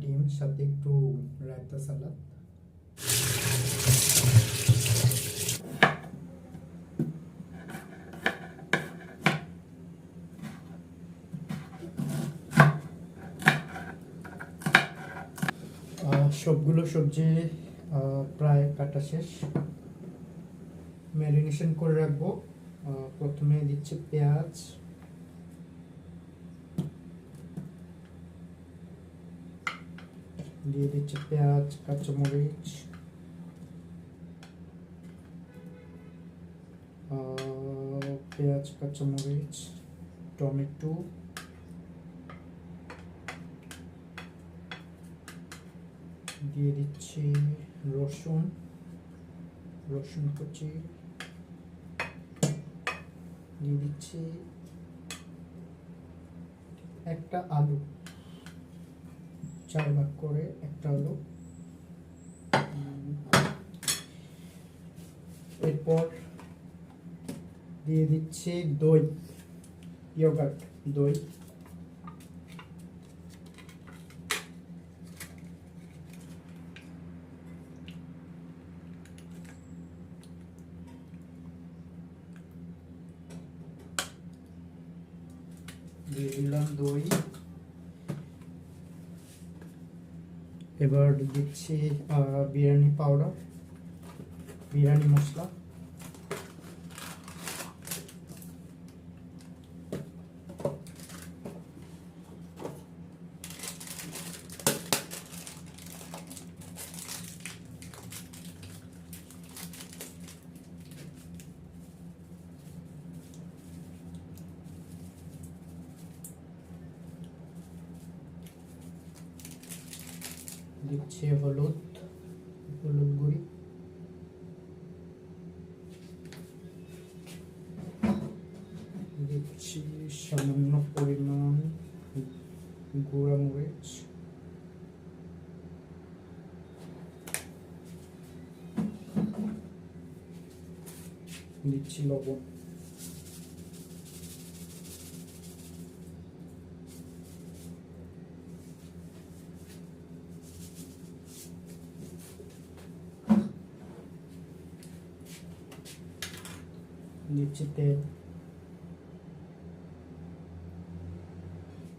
ডিম, সাথে একটু রায়তা সালাদ। সবগুলো সবজি প্রায় কাটা শেষ, ম্যারিনেশন করে রাখবো। প্রথমে দিচ্ছি পেঁয়াজ, দিয়ে দিচ্ছি পেঁয়াজ, কাঁচামরিচ, পেঁয়াজ, কাঁচামরিচ, টমেটো, দিয়ে দিচ্ছি রসুন, রসুন কুচি, দিয়ে দিচ্ছি একটা আলু, 4 ভাগ করে একটা আলু। এরপর দিয়ে দিচ্ছি দই, ইয়োগার্ট, দই, দিয়ে দিলাম দই। এবার দিচ্ছি বিরিয়ানি পাউডার, বিরিয়ানি মশলা, দিচ্ছি হলুদ, হলুদ গুঁড়ি, দিচ্ছি সামান্য পরিমাণ গুঁড়া মরিচ, দিচ্ছি লবণ। দিচ্ছি তেল।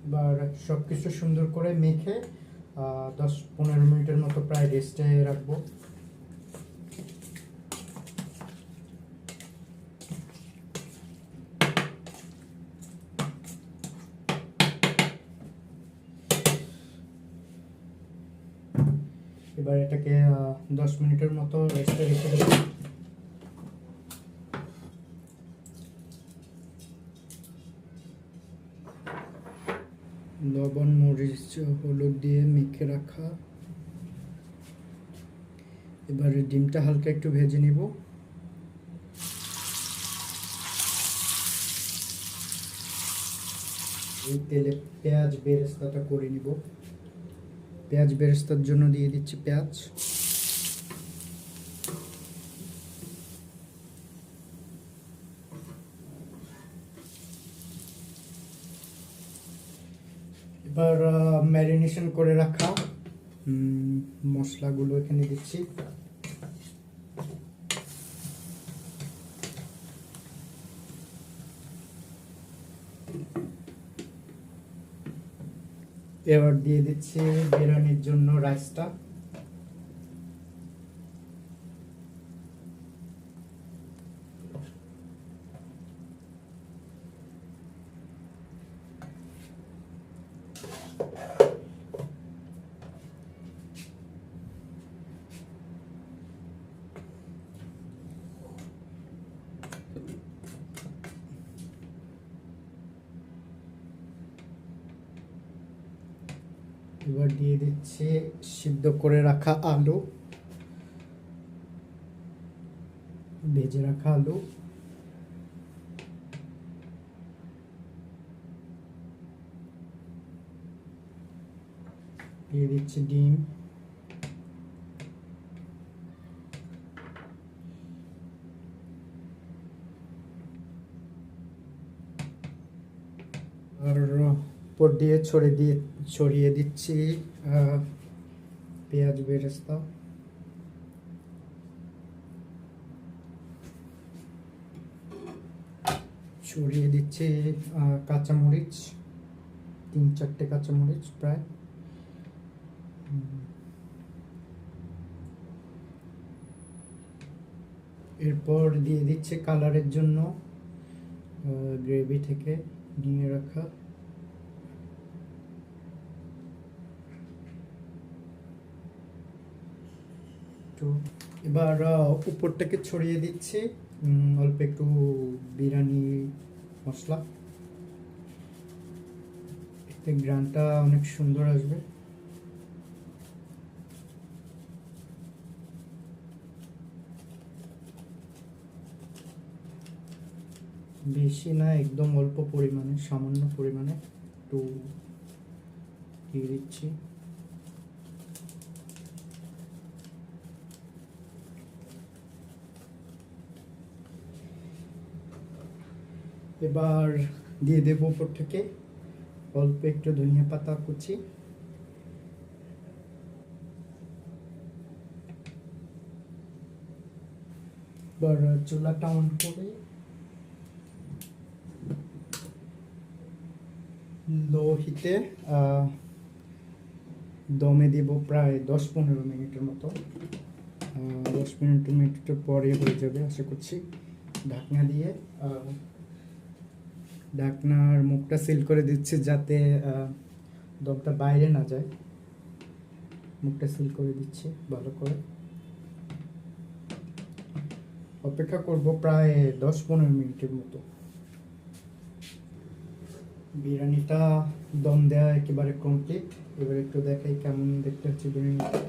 এবার সব কিছু সুন্দর করে মেখে 10-15 মিনিটের মতো প্রায় রেস্টে রাখবো। এবার এটাকে 10 মিনিটের মতো রেস্টে রেখে দেবো। লবণ, মরিচ, হলুদ দিয়ে মেখে রাখা। এবারে ডিমটা হালকা একটু ভেজে নিব। এই তেলে পেঁয়াজ বেরেস্তাটা করে নিব। পেঁয়াজ বেরেস্তার জন্য দিয়ে দিচ্ছি পেঁয়াজ, এবার ম্যারিনেশন করে রাখা মশলাগুলো এখানে দিচ্ছি। এবার দিয়ে দিচ্ছি বিরিয়ানির জন্য রাইসটা, এবার দিয়ে দিচ্ছি সিদ্ধ করে রাখা আলু, ভেজে রাখা আলু, দিয়ে দিচ্ছি ডিম, আর উপর দিয়ে ছড়িয়ে দিচ্ছি পেঁয়াজ বেরেস্তা। ছড়িয়ে দিচ্ছি কাঁচামরিচ, 3-4টে কাঁচামরিচ প্রায়। এরপর দিয়ে দিচ্ছে কালারের জন্য গ্রেভি থেকে নিয়ে রাখা তো। এবার উপর থেকে ছড়িয়ে দিচ্ছি অল্প একটু বিরিয়ানি মশলা, এতে গ্রানটা অনেক সুন্দর আসবে। বেশি না, একদম অল্প পরিমাণে, সামান্য পরিমাণে একটু দিয়ে দিচ্ছি। এবার দিয়ে দেব উপর থেকে অল্প একটু ধনিয়া পাতা কুচি। এবার চুলাটা অন করে লো হিটে দমে দিব প্রায় 10-15 মিনিটের মতো। 10 মিনিটের পরে হয়ে যাবে আশা করছি। ঢাকনা দিয়ে ঢাকনার মুখটা সিল করে দিচ্ছি যাতে দমটা বাইরে না যায়। মুখটা সিল করে দিচ্ছি ভালো করে। অপেক্ষা করব প্রায় 10-15 মিনিটের মতো। বিরিয়ানিটা দম দেওয়া একেবারে কমপ্লিট। এবার একটু দেখাই কেমন দেখতে হচ্ছে বিরিয়ানিটা।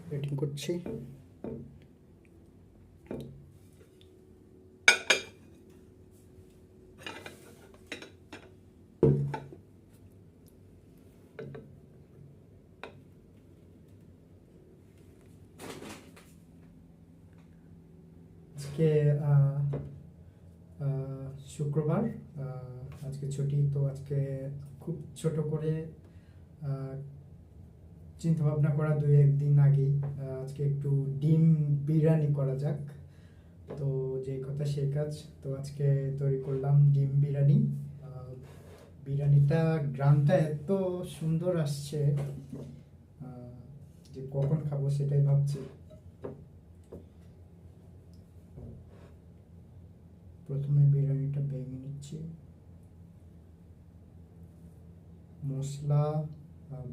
ওয়েটিং করছি। আজকে শুক্রবার, আজকে ছুটি, তো আজকে খুব ছোট করে চিন্তা ভাবনা করা 2-1 দিন আগেই আজকে একটু ডিম বিরিয়ানি করা যাক। তো যে কথা সেই কাজ, তো আজকে তৈরি করলাম ডিম বিরিয়ানি। বিরিয়ানিটা গ্রানটা এত সুন্দর আসছে যে কখন খাবো সেটাই ভাবছি। প্রথমে বিরিয়ানিটা ভেঙে নিচ্ছি। মশলা,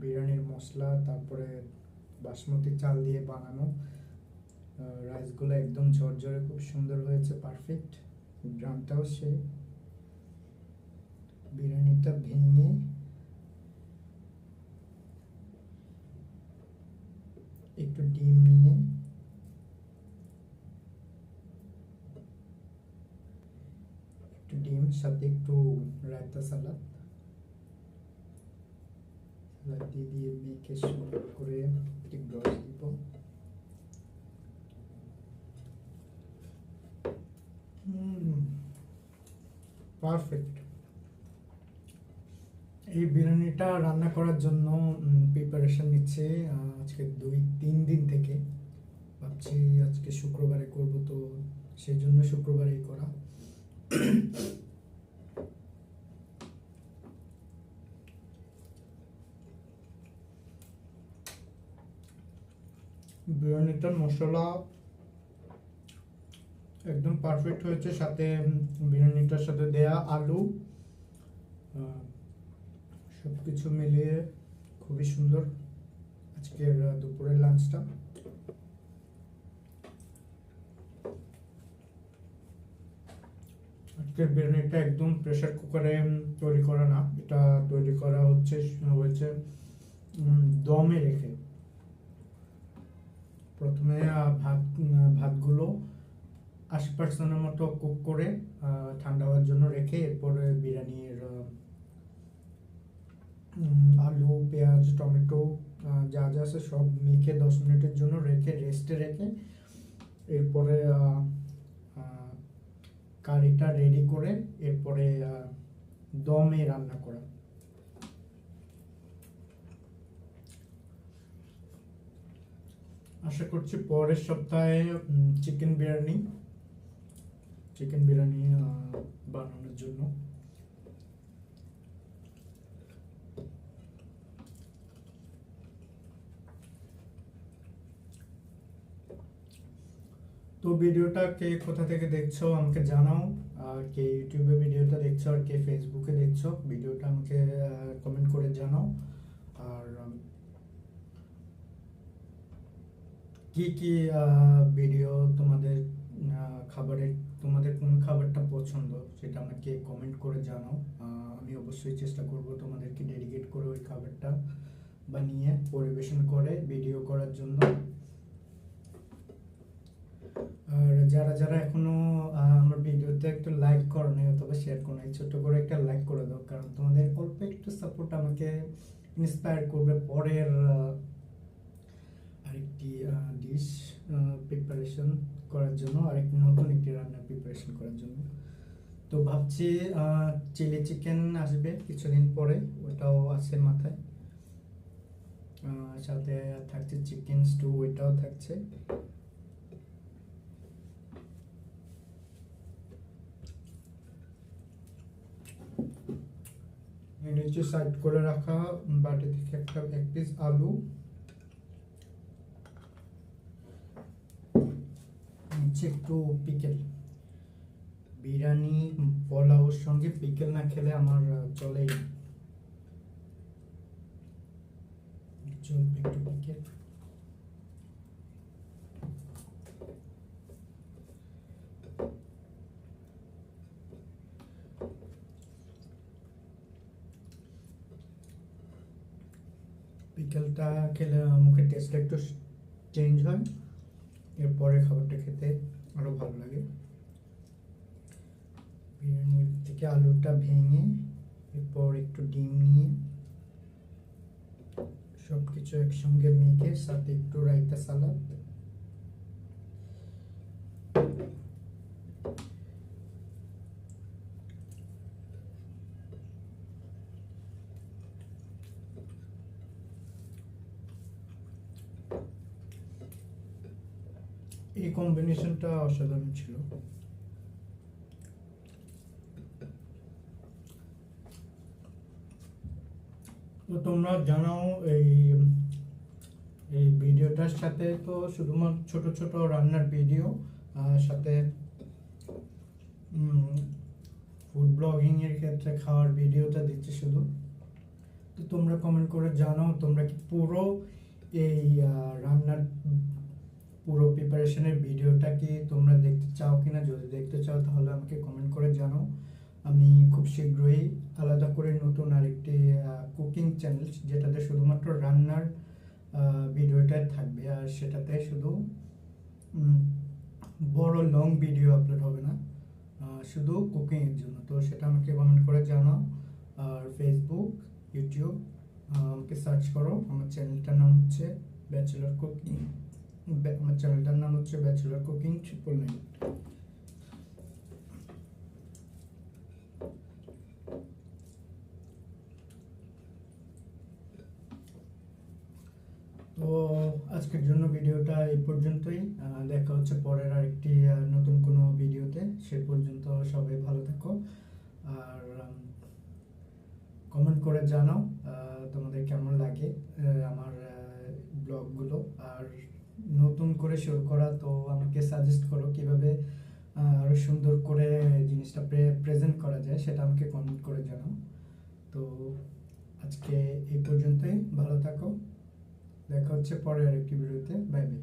বিরিয়ানির মশলা, তারপরে বাসমতি চাল দিয়ে বানানো রাইসগুলো একদম ঝরঝরে খুব সুন্দর হয়েছে, পারফেক্ট। গ্রামটাও সে। বিরিয়ানিটা ভেঙে একটু ডিম নিয়ে ডিম সাথে একটু রায়তা সালাদ দিয়ে মেখে সুন্দর করে একটু রস দিব। পারফেক্ট। এই বিরিয়ানিটা রান্না করার জন্য প্রিপারেশন নিচ্ছে আজকে 2-3 দিন থেকে। ভাবছি আজকে শুক্রবারে করব, তো সেই জন্য শুক্রবারেই করা। বিরিয়ানিটার মশলা একদম পারফেক্ট হয়েছে, সাথে বিরিয়ানিটার সাথে দেয়া আলু সব কিছু মিলিয়ে খুবই সুন্দর আজকের দুপুরের লাঞ্চটা। আজকের বিরিয়ানিটা একদম প্রেসার কুকারে তৈরি করা না, এটা তৈরি করা হয়েছে দমে রেখে। প্রথমে ভাতগুলো 80% মতো কুক করে ঠান্ডা হওয়ার জন্য রেখে এরপরে বিরিয়ানির আলু, পেঁয়াজ, টমেটো যা যা আছে সব মেখে 10 মিনিটের জন্য রেস্টে রেখে এরপরে কারিটা রেডি করে এরপরে দমে রান্না করা। আশা করছি পরের সপ্তাহে চিকেন বিরিয়ানি বানানোর জন্য। তো ভিডিওটা কে কোথা থেকে দেখছো আমাকে জানাও, আর কে ইউটিউবে ভিডিওটা দেখছো আর কে ফেসবুকে দেখছো ভিডিওটা আমাকে কমেন্ট করে জানাও। আর কি কি ভিডিও তোমাদের খাবারের, তোমাদের কোন খাবারটা পছন্দ সেটা আমাকে কমেন্ট করে জানাও। আমি অবশ্যই চেষ্টা করব তোমাদেরকে ডেডিকেট করে ওই খাবারটা বানিয়ে পরিবেশন করে ভিডিও করার জন্য। আর যারা যারা এখনো আমার ভিডিওতে একটু লাইক করো নাই অথবা শেয়ার করো নাই, ছোট করে একটা লাইক করে দাও, কারণ তোমাদের অল্প একটু সাপোর্ট আমাকে ইন্সপায়ার করবে পরের আরেকটি ডিশ প্রিপারেশন করার জন্য, আরেকটি নতুন একটি রান্নার প্রিপারেশন করার জন্য। তো ভাবছি চিলি চিকেন আসবে কিছুদিন পরে, ওটাও আছে মাথায়। সাথে থাকছে চিকেন স্টু, ওইটাও থাকছে। নিচে সাইড করে রাখা বাটি থেকে এক পিস আলু, নিচে একটু পিকেল। বিরিয়ানি পোলাওর সঙ্গে পিকেল না খেলে আমার চলেই না, চলবে একটু পিকেল। পিকেলটা খেলে মুখের টেস্টটা একটু চেঞ্জ হয়, এরপরে খাবারটা খেতে আরো ভালো লাগে। বিরিয়ানির থেকে আলুটা ভেঙে এরপর একটু ডিম নিয়ে সবকিছু একসঙ্গে মেখে সাথে একটু রায়তা সালাদ, এই কম্বিনেশনটা অসাধারণ ছিল। তো তোমরা জানাও এই ভিডিওটার সাথে তো শুধুমাত্র ছোট ছোট রান্নার ভিডিও, সাথে ফুড ব্লগিং এর ক্ষেত্রে খাওয়ার ভিডিওটা দিচ্ছি শুধু। তো তোমরা কমেন্ট করে জানাও তোমরা কি পুরো এই রান্নার পুরো প্রিপারেশনের ভিডিওটা কি তোমরা দেখতে চাও কিনা। যদি দেখতে চাও তাহলে আমাকে কমেন্ট করে জানাও। আমি খুব শীঘ্রই আলাদা করে নতুন আরেকটি কুকিং চ্যানেল, যেটাতে শুধুমাত্র রান্নার ভিডিওটাই থাকবে, আর সেটাতে শুধু বড় লং ভিডিও আপলোড হবে না, শুধু কুকিংয়ের জন্য। তো সেটা আমাকে কমেন্ট করে জানাও। আর ফেসবুক, ইউটিউব আমাকে সার্চ করো, আমার চ্যানেলটার নাম হচ্ছে ব্যাচেলর কুকিং, আমার চ্যানেলটার নাম হচ্ছে ব্যাচেলর কুকিং 999। তো আজকের জন্য ভিডিওটা এই পর্যন্তই, দেখা হচ্ছে পরের আরেকটি নতুন কোনো ভিডিওতে। সে পর্যন্ত সবাই ভালো থাকো, আর কমেন্ট করে জানাও তোমাদের কেমন লাগে আমার ব্লগগুলো, আর নতুন করে শুরু করা, তো আমাকে সাজেস্ট করো কিভাবে আরো সুন্দর করে জিনিসটা প্রেজেন্ট করা যায়, সেটা আমাকে কমেন্ট করে জানাও। তো আজকে এই পর্যন্তই, ভালো থাকো, দেখা হচ্ছে পরের আরেকটি ভিডিওতে। Bye bye.